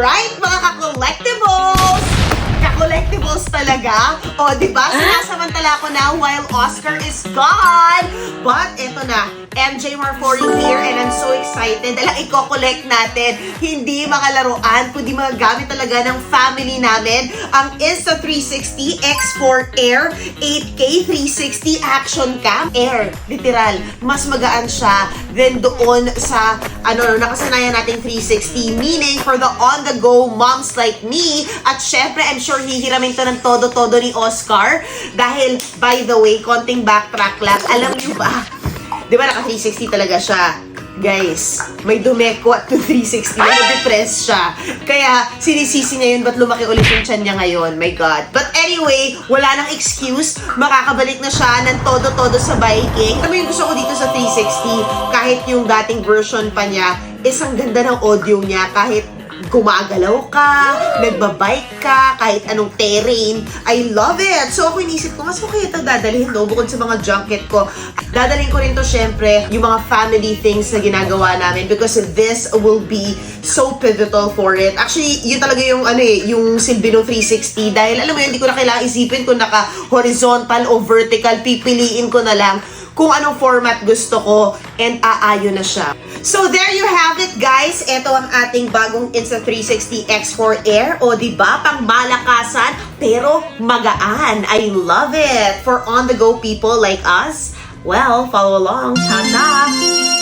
Alright, mga ka-collectibles! Ka-collectibles talaga. O, diba? Sinasamantala ko na while Oscar is gone. But, eto na. MJ Marfori here and I'm so excited dahil i-collect natin hindi mga laruan kundi mga gamit talaga ng family namin. Ang Insta360 X4 Air 8K 360 Action Cam Air. Literal, mas magaan siya than doon sa nakasanayan nating 360, meaning for the on-the-go moms like me. At syempre, I'm sure hihiramin to ng todo-todo ni Oscar dahil, by the way, konting backtrack lang. Alam niyo ba? Di ba naka-360 talaga siya? Guys, may dumeko at 360. May na-depress siya. Kaya, sinisisi niya yun, ba't lumaki ulit yung tiyan niya ngayon? My God. But anyway, wala nang excuse. Makakabalik na siya ng todo-todo sa biking. Alam mo yung gusto ko dito sa 360, kahit yung dating version pa niya, isang ganda ng audio niya, kahit gumagalaw ka, nagbabike ka, kahit anong terrain. I love it! So ako inisip ko, mas okay ito dadalhin, no? Bukod sa mga junket ko. Dadalhin ko rin to syempre, yung mga family things na ginagawa namin because this will be so pivotal for it. Actually, yun talaga yung yung silbi ng 360 dahil alam mo yun, hindi ko na kailangan isipin kung naka-horizontal o vertical. Pipiliin ko na lang kung anong format gusto ko and aayon na siya. So there you have it, guys. Ito ang ating bagong Insta360 X4 Air. O diba, pang malakasan pero magaan. I love it. For on-the-go people like us, well, follow along. Ta-ta!